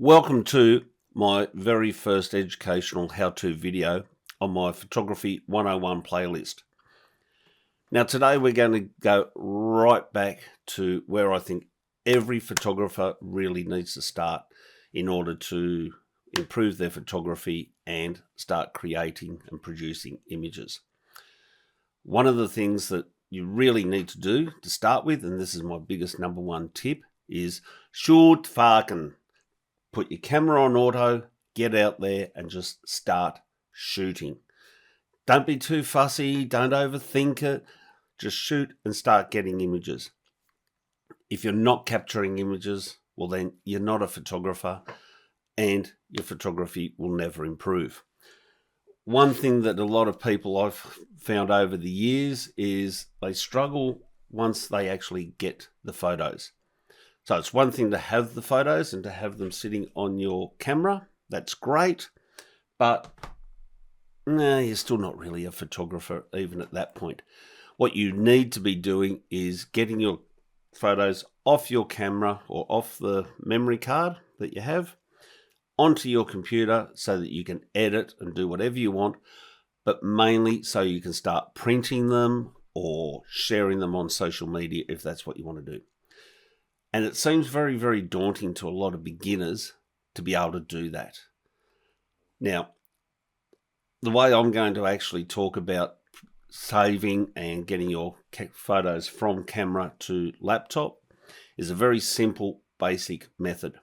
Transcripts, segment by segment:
Welcome to my very first educational how-to video on my Photography 101 playlist. Now today we're going to go right back to where I think every photographer really needs to start in order to improve their photography and start creating and producing images. One of the things that you really need to do to start with, and this is my biggest number one tip, is shoot fucking. Put your camera on auto, get out there and just start shooting. Don't be too fussy, don't overthink it. Just shoot and start getting images. If you're not capturing images, well then you're not a photographer and your photography will never improve. One thing that a lot of people I've found over the years is they struggle once they actually get the photos. So it's one thing to have the photos and to have them sitting on your camera. That's great, but you're still not really a photographer even at that point. What you need to be doing is getting your photos off your camera or off the memory card that you have onto your computer so that you can edit and do whatever you want, but mainly so you can start printing them or sharing them on social media if that's what you want to do. And it seems very, very daunting to a lot of beginners to be able to do that. Now, the way I'm going to actually talk about saving and getting your photos from camera to laptop is a very simple, basic method.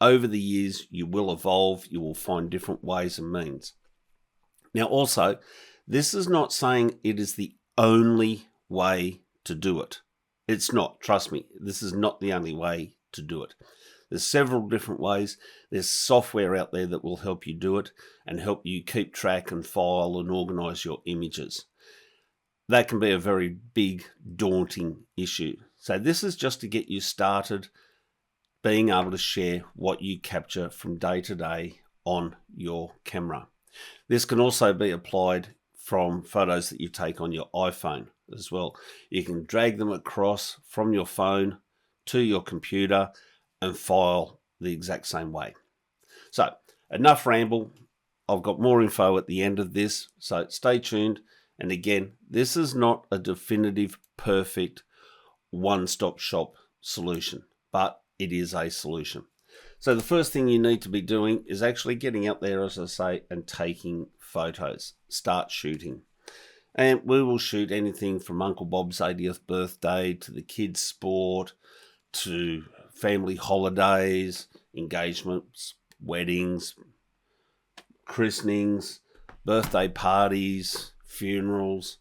Over the years, you will evolve, you will find different ways and means. Now, also, this is not saying it is the only way to do it. It's not, trust me, this is not the only way to do it. There's several different ways. There's software out there that will help you do it and help you keep track and file and organize your images. That can be a very big, daunting issue. So this is just to get you started being able to share what you capture from day to day on your camera. This can also be applied from photos that you take on your iPhone as well. You can drag them across from your phone to your computer and file the exact same way. So enough ramble. I've got more info at the end of this, so stay tuned. And again, this is not a definitive, perfect, one-stop shop solution, but it is a solution. So the first thing you need to be doing is actually getting out there, as I say, and taking photos. Start shooting. And we will shoot anything from Uncle Bob's 80th birthday to the kids' sport to family holidays, engagements, weddings, christenings, birthday parties, funerals,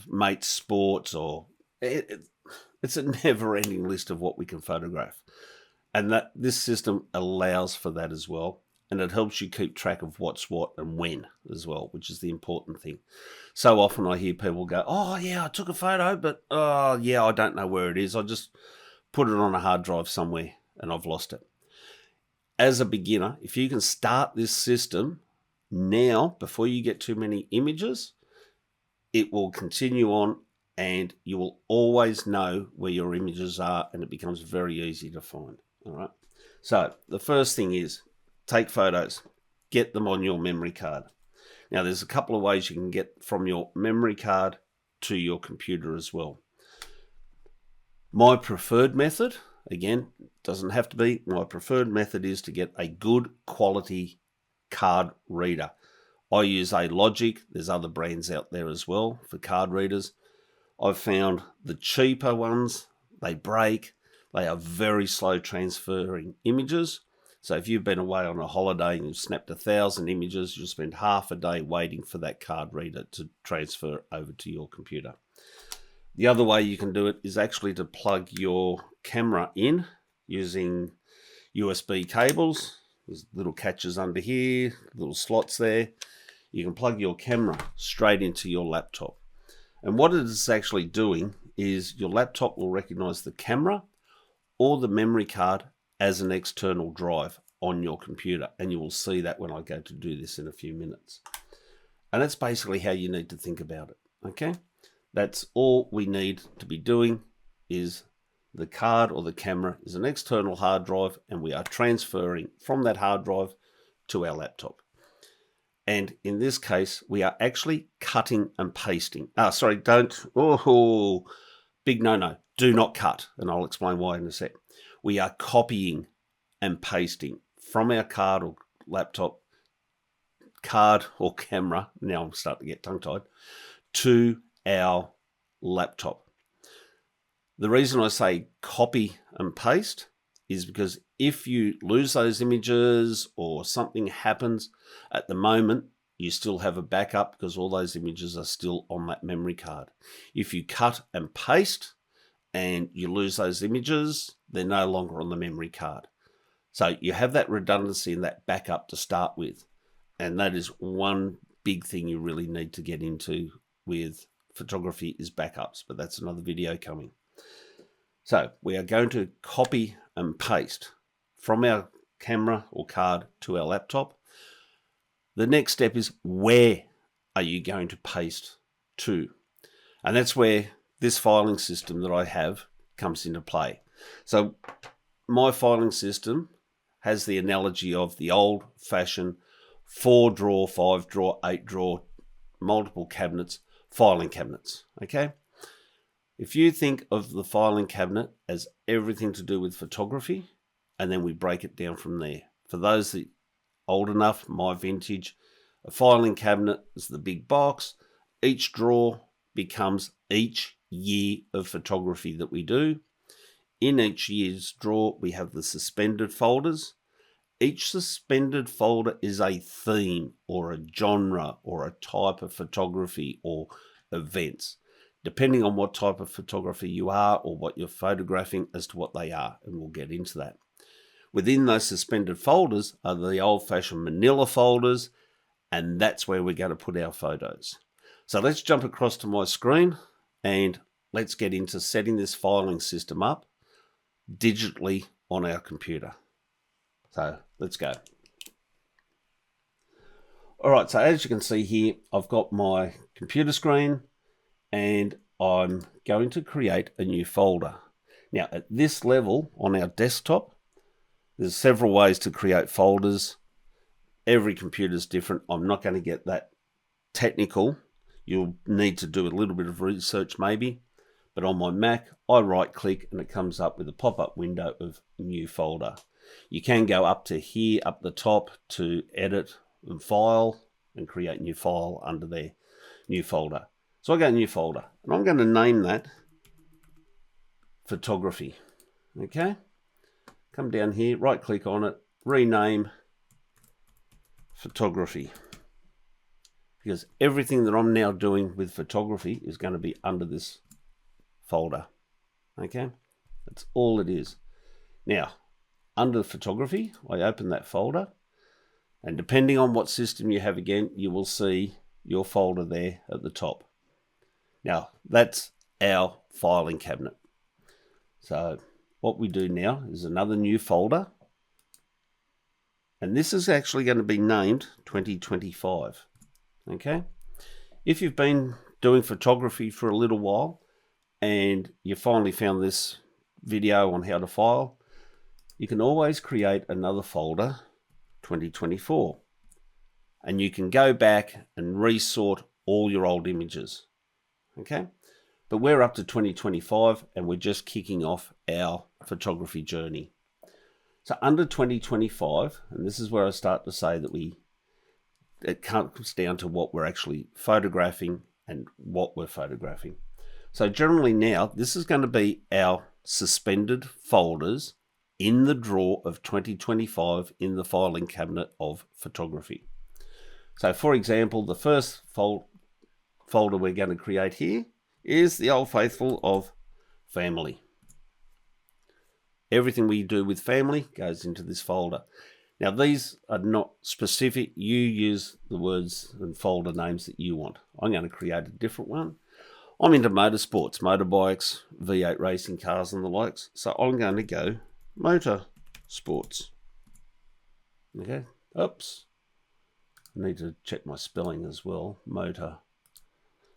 mates' sports, or it's a never-ending list of what we can photograph. And that this system allows for that as well. And it helps you keep track of what's what and when as well, which is the important thing. So often I hear people go, oh yeah, I took a photo, but yeah, I don't know where it is. I just put it on a hard drive somewhere and I've lost it. As a beginner, if you can start this system now, before you get too many images, it will continue on and you will always know where your images are and it becomes very easy to find. All right. So the first thing is, take photos, get them on your memory card. Now, there's a couple of ways you can get from your memory card to your computer as well. My preferred method, again, doesn't have to be, my preferred method is to get a good quality card reader. I use a Logic. There's other brands out there as well for card readers. I've found the cheaper ones, they break. They are very slow transferring images. So if you've been away on a holiday and you've snapped 1,000 images, you'll spend half a day waiting for that card reader to transfer over to your computer. The other way you can do it is actually to plug your camera in using USB cables. There's little catches under here, little slots there. You can plug your camera straight into your laptop. And what it is actually doing is your laptop will recognize the camera or the memory card as an external drive on your computer. And you will see that when I go to do this in a few minutes. And that's basically how you need to think about it. Okay? That's all we need to be doing is the card or the camera is an external hard drive, and we are transferring from that hard drive to our laptop. And in this case, we are actually cutting and pasting. Big no-no. Do not cut, and I'll explain why in a sec. We are copying and pasting from our card or laptop, card or camera, now I'm starting to get tongue-tied, to our laptop. The reason I say copy and paste is because if you lose those images or something happens, at the moment, you still have a backup because all those images are still on that memory card. If you cut and paste and you lose those images, they're no longer on the memory card. So you have that redundancy and that backup to start with. And that is one big thing you really need to get into with photography is backups, but that's another video coming. So we are going to copy and paste from our camera or card to our laptop. The next step is, where are you going to paste to? And that's where this filing system that I have comes into play. So my filing system has the analogy of the old-fashioned 4-drawer, 5-drawer, 8-drawer, multiple cabinets, filing cabinets, okay? If you think of the filing cabinet as everything to do with photography, and then we break it down from there. For those that are old enough, my vintage, a filing cabinet is the big box. Each drawer becomes each year of photography that we do. In each year's drawer, we have the suspended folders. Each suspended folder is a theme or a genre or a type of photography or events, depending on what type of photography you are or what you're photographing as to what they are, and we'll get into that. Within those suspended folders are the old-fashioned manila folders, and that's where we're going to put our photos. So let's jump across to my screen and let's get into setting this filing system up digitally on our computer. So let's go. All right, so as you can see here, I've got my computer screen and I'm going to create a new folder. Now at this level on our desktop, there's several ways to create folders. Every computer is different. I'm not going to get that technical. You'll need to do a little bit of research maybe. But on my Mac, I right click and it comes up with a pop-up window of new folder. You can go up to here, up the top, to edit and file and create new file under there, new folder. So I go new folder and I'm going to name that photography. Okay. Come down here, right click on it, rename photography. Because everything that I'm now doing with photography is going to be under this folder. Okay. That's all it is. Now, under photography, I open that folder, and depending on what system you have again, you will see your folder there at the top. Now, that's our filing cabinet. So what we do now is another new folder, and this is actually going to be named 2025. Okay. If you've been doing photography for a little while and you finally found this video on how to file, you can always create another folder, 2024, and you can go back and resort all your old images. Okay, but we're up to 2025 and we're just kicking off our photography journey. So under 2025, and this is where I start to say that it comes down to what we're actually photographing and what we're photographing. So generally now, this is going to be our suspended folders in the drawer of 2025 in the filing cabinet of photography. So for example, the first folder we're going to create here is the old faithful of family. Everything we do with family goes into this folder. Now these are not specific. You use the words and folder names that you want. I'm going to create a different one. I'm into motorsports, motorbikes, V8 racing cars and the likes. So I'm going to go motor sports. Okay. Oops. I need to check my spelling as well. Motor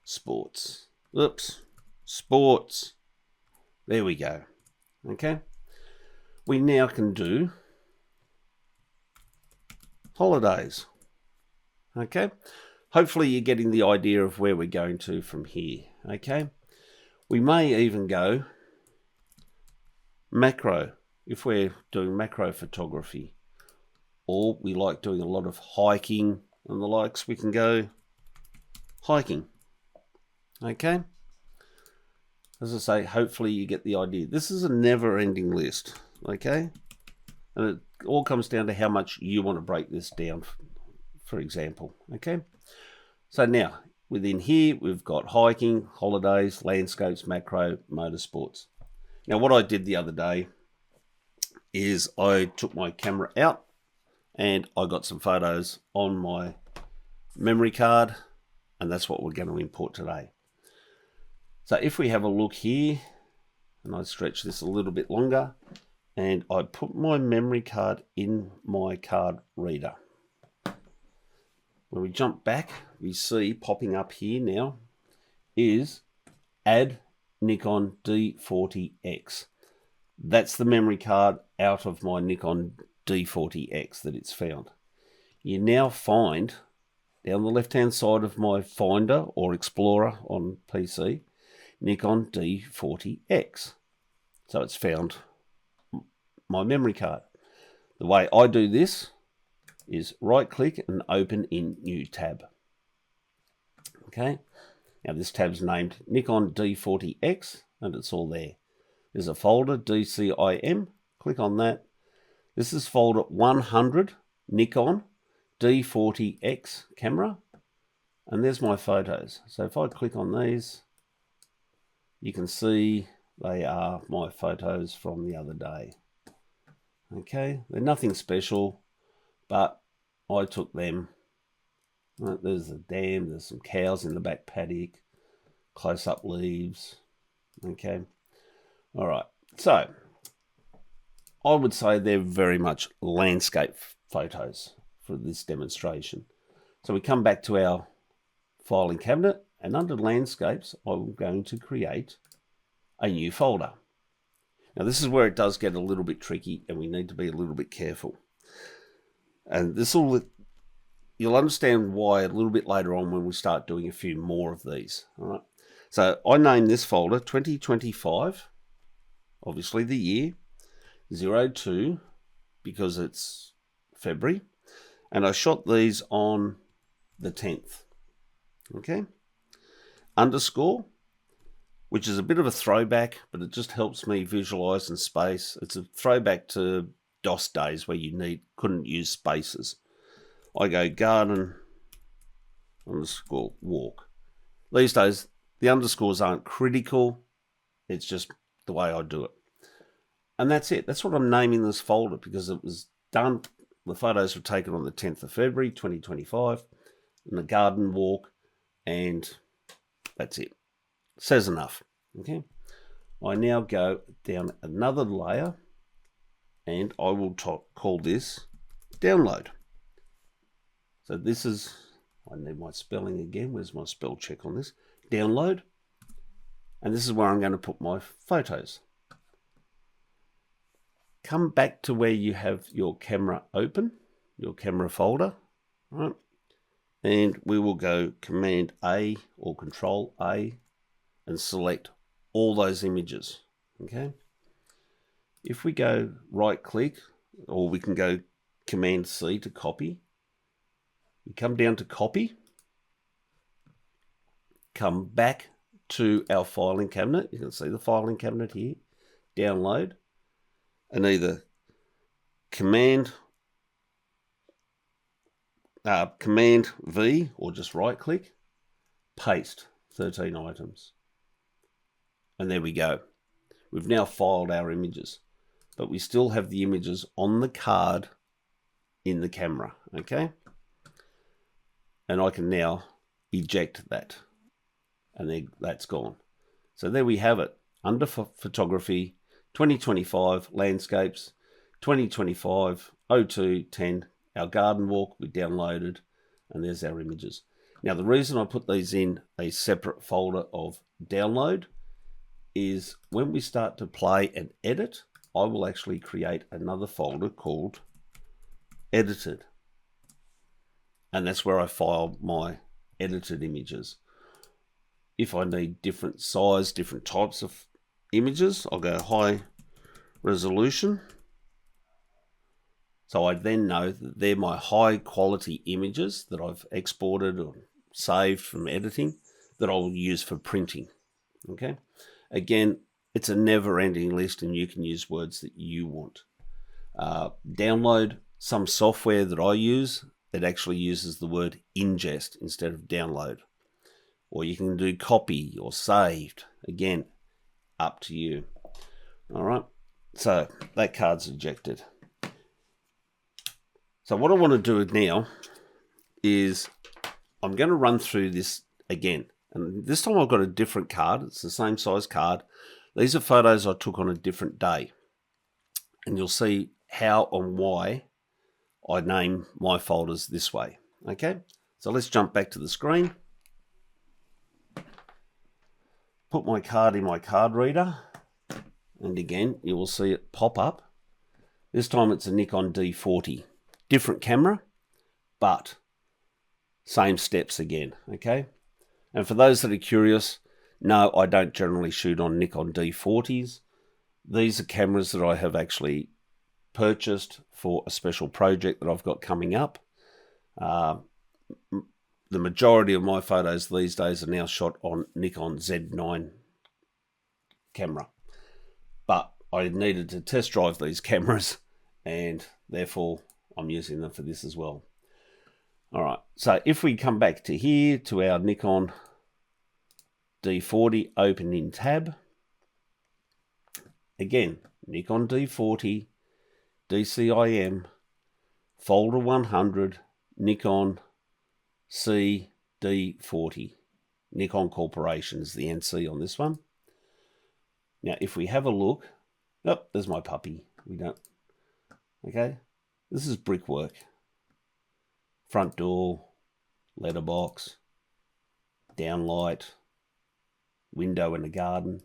sports. Oops. Sports. There we go. Okay, we now can do holidays. Okay, hopefully you're getting the idea of where we're going to from here. Okay, we may even go macro if we're doing macro photography, or we like doing a lot of hiking and the likes, we can go hiking. Okay, as I say, hopefully you get the idea. This is a never-ending list. Okay, and it all comes down to how much you want to break this down, for example. Okay, so now within here we've got hiking, holidays, landscapes, macro, motorsports. Now what I did the other day is I took my camera out and I got some photos on my memory card, and that's what we're going to import today. So if we have a look here, and I stretch this a little bit longer, and I put my memory card in my card reader. When we jump back, we see popping up here now is add Nikon D40X. That's the memory card out of my Nikon D40X that it's found. You now find down the left-hand side of my Finder or Explorer on PC, Nikon D40X. So it's found my memory card. The way I do this is right-click and open in New Tab. Okay, now this tab's named Nikon D40X and it's all there. There's a folder, DCIM, click on that. This is folder 100, Nikon D40X camera, and there's my photos. So if I click on these, you can see they are my photos from the other day. Okay, they're nothing special, but I took them. There's a dam, there's some cows in the back paddock, close-up leaves. Okay, all right, so I would say they're very much landscape photos for this demonstration. So we come back to our filing cabinet, and under landscapes, I'm going to create a new folder. Now this is where it does get a little bit tricky and we need to be a little bit careful. And you'll understand why a little bit later on when we start doing a few more of these. All right. So I named this folder 2025, obviously the year, 02, because it's February, and I shot these on the 10th. Okay. Underscore, which is a bit of a throwback, but it just helps me visualize and space. It's a throwback to DOS days where you couldn't use spaces. I go garden underscore walk. These days, the underscores aren't critical. It's just the way I do it. And that's it. That's what I'm naming this folder, because it was done. The photos were taken on the 10th of February, 2025, in the garden walk, and that's it. Says enough. Okay. I now go down another layer, and I will call this download. So this is, I need my spelling again. Where's my spell check on this? Download. And this is where I'm going to put my photos. Come back to where you have your camera open, your camera folder, right? And we will go Command A or Control A and select all those images. Okay. If we go right click, or we can go Command C to copy, we come down to copy, come back to our filing cabinet. You can see the filing cabinet here, download, and either Command V or just right click, paste 13 items. And there we go. We've now filed our images, but we still have the images on the card in the camera, okay? And I can now eject that, and that's gone. So there we have it. Under photography, 2025 landscapes, 2025 02 10, our garden walk we downloaded, and there's our images. Now the reason I put these in a separate folder of download is when we start to play and edit, I will actually create another folder called edited. And that's where I file my edited images. If I need different size, different types of images, I'll go high resolution. So I then know that they're my high quality images that I've exported or saved from editing that I'll use for printing. Okay. Again, it's a never ending list and you can use words that you want. Download some software that I use that actually uses the word ingest instead of download. Or you can do copy or saved. Again, up to you. All right. So that card's ejected. So what I want to do now is I'm going to run through this again. And this time I've got a different card. It's the same size card. These are photos I took on a different day. And you'll see how and why I name my folders this way. Okay, so let's jump back to the screen. Put my card in my card reader. And again, you will see it pop up. This time it's a Nikon D40. Different camera, but same steps again, okay? And for those that are curious, no, I don't generally shoot on Nikon D40s. These are cameras that I have actually purchased for a special project that I've got coming up. The majority of my photos these days are now shot on Nikon Z9 camera. But I needed to test drive these cameras and therefore I'm using them for this as well. All right, so if we come back to here to our Nikon D40, open in tab. Again, Nikon D40, DCIM, folder 100, Nikon CD40. Nikon Corporation is the NC on this one. Now, if we have a look, oh, there's my puppy. We don't, okay. This is brickwork. Front door, letterbox, downlight, window in the garden,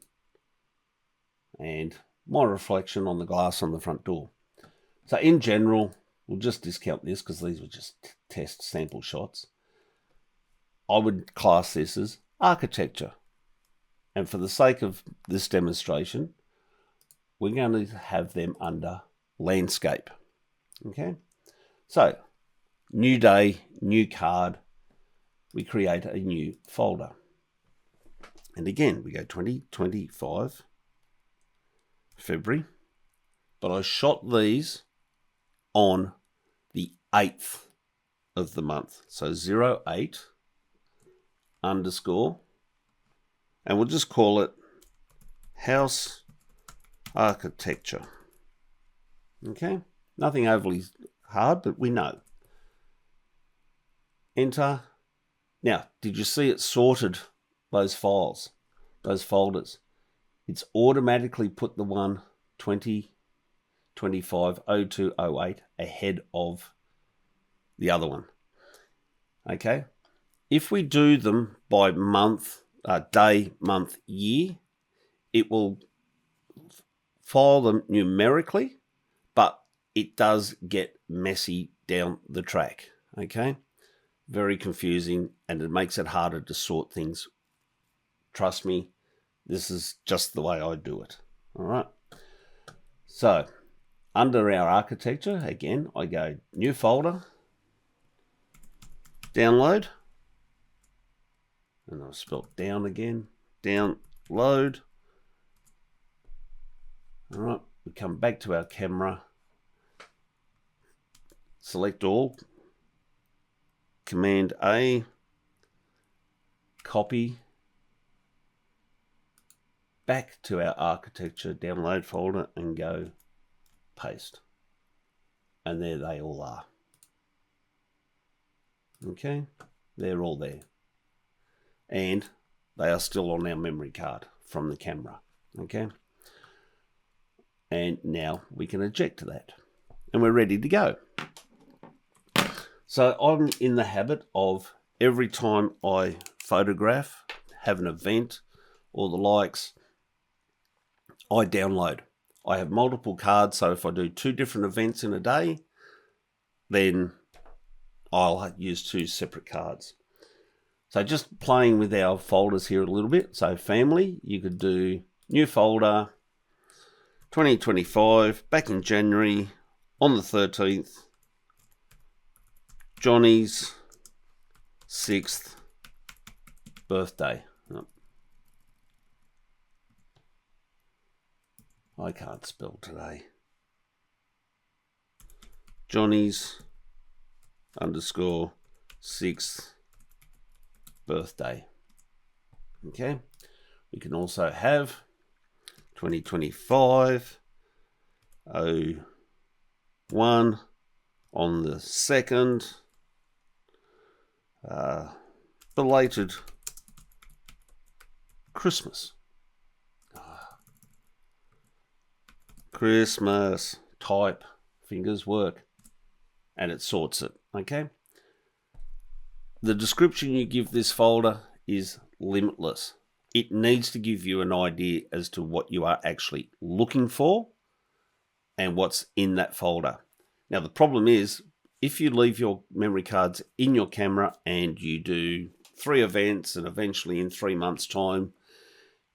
and my reflection on the glass on the front door. So in general, we'll just discount this because these were just test sample shots. I would class this as architecture. And for the sake of this demonstration, we're going to have them under landscape. Okay, so new day, new card, we create a new folder. And again, we go 2025, February, but I shot these on the 8th of the month. So 08 underscore, and we'll just call it house architecture. Okay. Nothing overly hard, but we know. Enter. Now, did you see it sorted those files, those folders? It's automatically put the one 2025-02-08 ahead of the other one. Okay. If we do them by month, day, month, year, it will file them numerically, but it does get messy down the track, okay? Very confusing, and it makes it harder to sort things. Trust me, this is just the way I do it, all right? So, under our architecture, again, I go new folder, download, and I've spelled down again, download. All right, we come back to our camera, select all, Command A, copy, back to our architecture download folder and go paste. And there they all are. Okay, they're all there. And they are still on our memory card from the camera. Okay. And now we can eject that. And we're ready to go. So I'm in the habit of every time I photograph, have an event or the likes, I download. I have multiple cards, so if I do 2 different events in a day, then I'll use 2 separate cards. So just playing with our folders here a little bit. So family, you could do new folder, 2025, back in January, on the 13th, Johnny's 6th birthday. I can't spell today. Johnny's _ 6th birthday. Okay. We can also have 2025 01 on the 2nd. Belated Christmas. Christmas type, fingers work, and it sorts it. Okay. The description you give this folder is limitless. It needs to give you an idea as to what you are actually looking for and what's in that folder. Now, the problem is, if you leave your memory cards in your camera and you do 3 events and eventually in 3 months' time,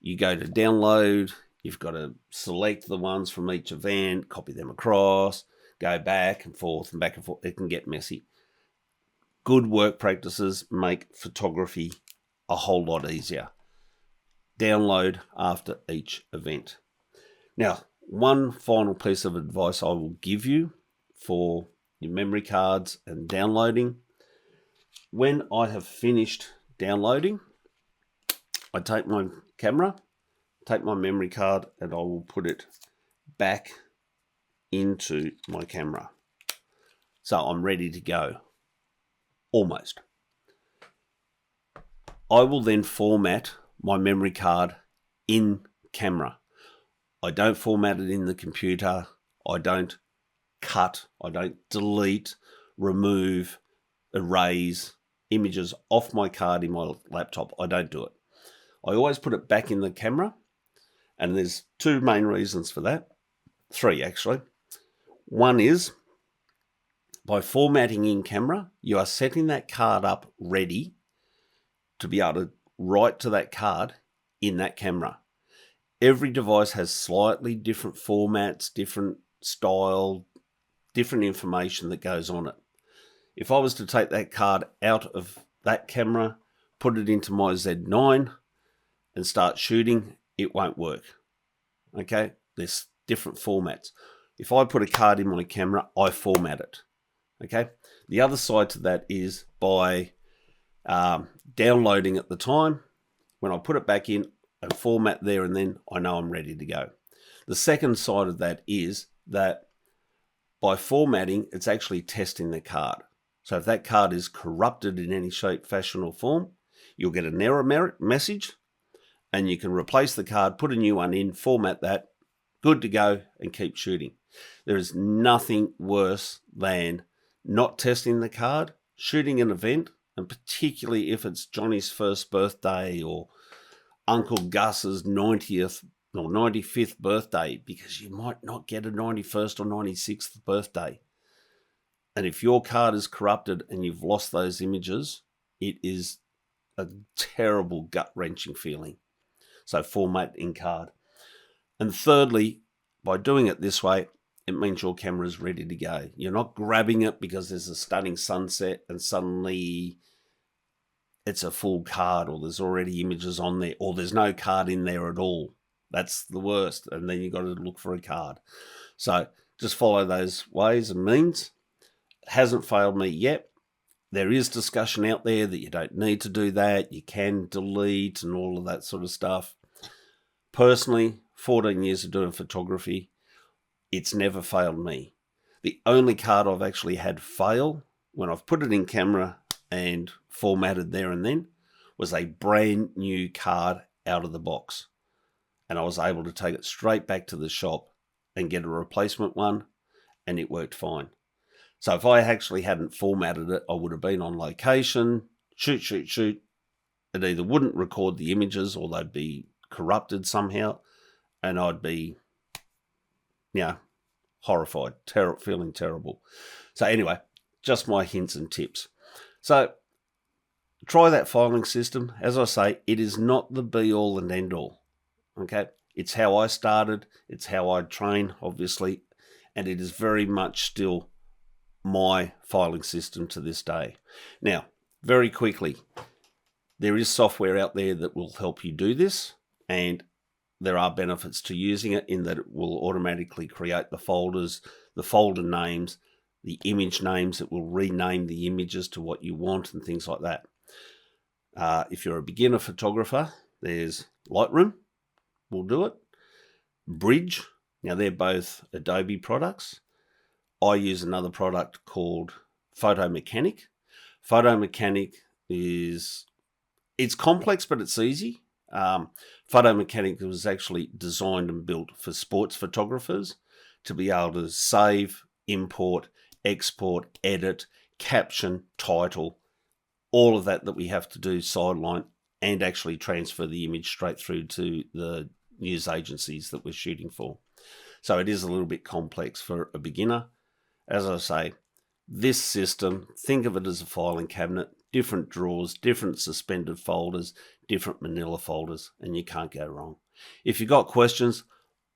you go to download, you've got to select the ones from each event, copy them across, go back and forth. It can get messy. Good work practices make photography a whole lot easier. Download after each event. Now, one final piece of advice I will give you for your memory cards and downloading. When I have finished downloading, I take my camera, take my memory card, and I will put it back into my camera. So I'm ready to go. Almost. I will then format my memory card in camera. I don't format it in the computer. I don't cut, I don't delete, remove, erase images off my card in my laptop. I don't do it. I always put it back in the camera, and there's 2 main reasons for that. 3 actually. One is, by formatting in camera, you are setting that card up ready to be able to write to that card in that camera. Every device has slightly different formats, different style, different information that goes on it. If I was to take that card out of that camera, put it into my Z9 and start shooting, it won't work. Okay, there's different formats. If I put a card in my camera, I format it. Okay, the other side to that is by downloading at the time. When I put it back in and format there and then, I know I'm ready to go. The second side of that is that by formatting, it's actually testing the card. So if that card is corrupted in any shape, fashion, or form, you'll get an error message, and you can replace the card, put a new one in, format that, good to go, and keep shooting. There is nothing worse than not testing the card, shooting an event, and particularly if it's Johnny's 1st birthday or Uncle Gus's 90th or 95th birthday, because you might not get a 91st or 96th birthday. And if your card is corrupted and you've lost those images, it is a terrible gut-wrenching feeling. So format in card. And thirdly, by doing it this way, it means your camera is ready to go. You're not grabbing it because there's a stunning sunset and suddenly it's a full card, or there's already images on there, or there's no card in there at all. That's the worst. And then you've got to look for a card. So just follow those ways and means. It hasn't failed me yet. There is discussion out there that you don't need to do that. You can delete and all of that sort of stuff. Personally, 14 years of doing photography, it's never failed me. The only card I've actually had fail when I've put it in camera and formatted there and then was a brand new card out of the box. And I was able to take it straight back to the shop and get a replacement one, and it worked fine. So if I actually hadn't formatted it, I would have been on location, shoot. It either wouldn't record the images or they'd be corrupted somehow, and I'd be, horrified, feeling terrible. So anyway, just my hints and tips. So try that filing system. As I say, it is not the be-all and end-all. Okay, it's how I started. It's how I train, obviously, and it is very much still my filing system to this day. Now, very quickly, there is software out there that will help you do this, and there are benefits to using it in that it will automatically create the folders, the folder names, the image names. It will rename the images to what you want and things like that. If you're a beginner photographer, there's Lightroom, will do it. Bridge, now they're both Adobe products. I use another product called Photomechanic. Photomechanic it's complex, but it's easy. Photomechanic was actually designed and built for sports photographers to be able to save, import, export, edit, caption, title, all of that we have to do sideline, and actually transfer the image straight through to the news agencies that we're shooting for. So it is a little bit complex for a beginner. As I say, this system, think of it as a filing cabinet, different drawers, different suspended folders, different manila folders, and you can't go wrong. If you've got questions,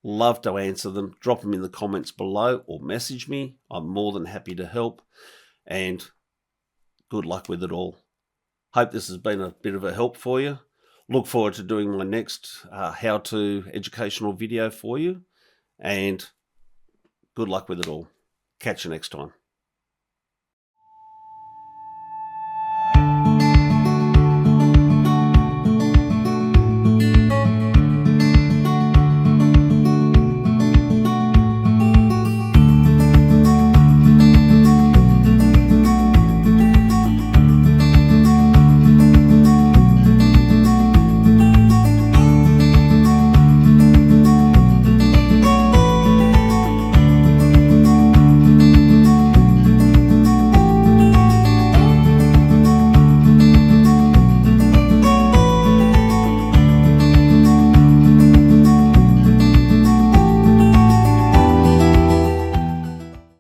love to answer them. Drop them in the comments below or message me. I'm more than happy to help, and good luck with it all. Hope this has been a bit of a help for you. Look forward to doing my next how-to educational video for you, and good luck with it all. Catch you next time.